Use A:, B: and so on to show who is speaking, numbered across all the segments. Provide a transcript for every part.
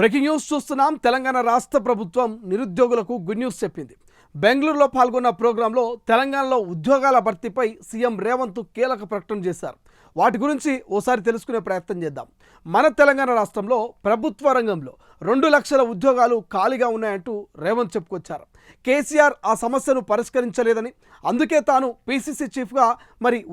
A: Breaking news చూస్తున్నాం. తెలంగాణ రాష్ట్ర ప్రభుత్వం నిరుద్యోగులకు గుడ్ న్యూస్ చెప్పింది. బెంగళూరులో పాల్గొన్న ప్రోగ్రాంలో తెలంగాణలో ఉద్యోగాల భర్తీపై సీఎం రేవంత్ కీలక ప్రకటన చేశారు. వాటి గురించి ఓసారి తెలుసుకునే ప్రయత్నం చేద్దాం. మన తెలంగాణ రాష్ట్రంలో ప్రభుత్వ రంగంలో 2 లక్షల ఉద్యోగాలు ఖాళీగా ఉన్నాయంటూ రేవంత్ చెప్పుకొచ్చారు. కేసీఆర్ ఆ సమస్యను పరిష్కరించలేదని, అందుకే తాను పీసీసీ చీఫ్గా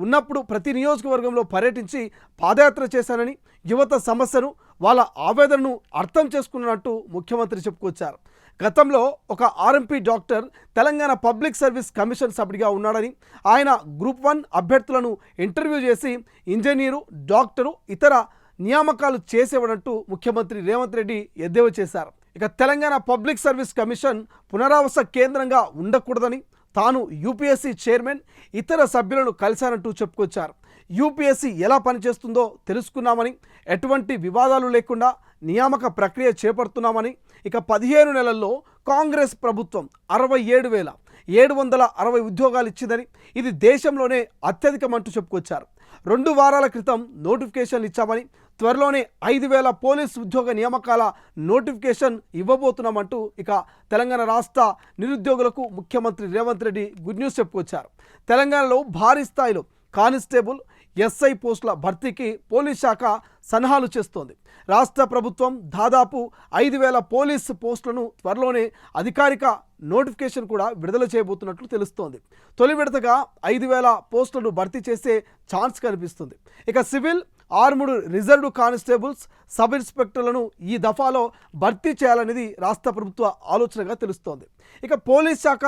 A: ఉన్నప్పుడు ప్రతి నియోజకవర్గంలో పర్యటించి పాదయాత్ర చేశానని, యువత సమస్యను వాళ్ళ ఆవేదనను అర్థం చేసుకున్నట్టు ముఖ్యమంత్రి చెప్పుకొచ్చారు. గతంలో ఒక RMP doctor Telangana public service commission సభ్యుడిగా ఉన్నాడని, ఆయన గ్రూప్ 1 అభ్యర్థులను ఇంటర్వ్యూ చేసి ఇంజనీరు, డాక్టరు, ఇతర నియామకాలు చేసేవాడంటూ ముఖ్యమంత్రి రేవంత్ రెడ్డి ఎద్దేవా చేశారు. ఇక తెలంగాణ పబ్లిక్ సర్వీస్ కమిషన్ పునరావాస కేంద్రంగా ఉండకూడదని, తాను యూపీఎస్సీ చైర్మన్, ఇతర సభ్యులను కలిశానంటూ చెప్పుకొచ్చారు. యూపీఎస్సీ ఎలా పనిచేస్తుందో తెలుసుకున్నామని, ఎటువంటి వివాదాలు లేకుండా నియామక ప్రక్రియ చేపడుతున్నామని, ఇక 15 నెలల్లో కాంగ్రెస్ ప్రభుత్వం 67,760 ఉద్యోగాలు ఇచ్చిందని, ఇది దేశంలోనే అత్యధికమంటూ చెప్పుకొచ్చారు. 2 వారాల క్రితం నోటిఫికేషన్లు ఇచ్చామని, త్వరలోనే 5,000 పోలీస్ ఉద్యోగ నియామకాల నోటిఫికేషన్ ఇవ్వబోతున్నామంటూ ఇక తెలంగాణ రాష్ట్ర నిరుద్యోగులకు ముఖ్యమంత్రి రేవంత్ రెడ్డి గుడ్ న్యూస్ చెప్పుకొచ్చారు. తెలంగాణలో భారీ స్థాయిలో కానిస్టేబుల్, ఎస్ఐ పోస్టుల భర్తీకి పోలీస్ శాఖ సన్నాహాలు చేస్తోంది. రాష్ట్ర ప్రభుత్వం దాదాపు 5,000 పోలీస్ పోస్టులను త్వరలోనే అధికారిక నోటిఫికేషన్ కూడా విడుదల చేయబోతున్నట్లు తెలుస్తోంది. తొలి విడతగా 5,000 పోస్టులను భర్తీ చేసే ఛాన్స్ కనిపిస్తుంది. ఇక civil, armed reserved constables, sub ఇన్స్పెక్టర్లను ఈ దఫాలో భర్తీ చేయాలనేది రాష్ట్ర ప్రభుత్వ ఆలోచనగా తెలుస్తోంది. ఇక పోలీస్ శాఖ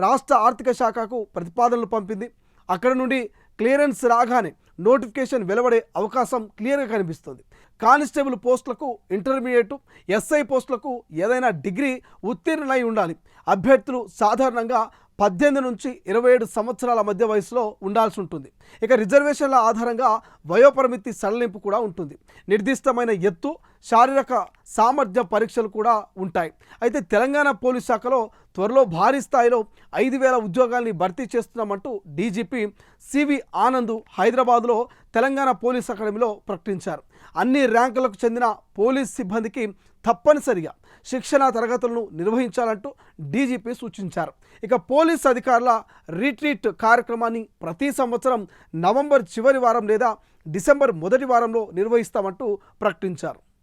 A: రాష్ట్ర ఆర్థిక శాఖకు ప్రతిపాదనలు పంపింది. అక్కడ నుండి క్లియరెన్స్ రాగానే నోటిఫికేషన్ వెలువడే అవకాశం క్లియర్గా కనిపిస్తుంది. కానిస్టేబుల్ పోస్టులకు ఇంటర్మీడియట్, ఎస్ఐ పోస్టులకు ఏదైనా డిగ్రీ ఉత్తీర్ణులై ఉండాలి. అభ్యర్థులు సాధారణంగా 18 నుంచి 27 సంవత్సరాల మధ్య వయసులో ఉండాల్సి ఉంటుంది. ఇక రిజర్వేషన్ల ఆధారంగా వయోపరిమితి సడలింపు కూడా ఉంటుంది. నిర్దిష్టమైన ఎత్తు, శారీరక సామర్థ్య పరీక్షలు కూడా ఉంటాయి. అయితే తెలంగాణ పోలీస్ శాఖలో త్వరలో భారీ స్థాయిలో 5,000 ఉద్యోగాల్ని భర్తీ చేస్తున్నామంటూ డీజీపీ సివి ఆనంద్ హైదరాబాద్లో తెలంగాణ పోలీస్ అకాడమీలో ప్రకటించారు. అన్ని ర్యాంకులకు చెందిన పోలీస్ సిబ్బందికి తప్పనిసరిగా శిక్షణా తరగతులను నిర్వహించాలంటూ డీజీపీ సూచించారు. ఇక పోలీస్ అధికారుల రీట్రీట్ కార్యక్రమాన్ని ప్రతి సంవత్సరం నవంబర్ చివరి వారం లేదా డిసెంబర్ మొదటి వారంలో నిర్వహిస్తామంటూ ప్రకటించారు.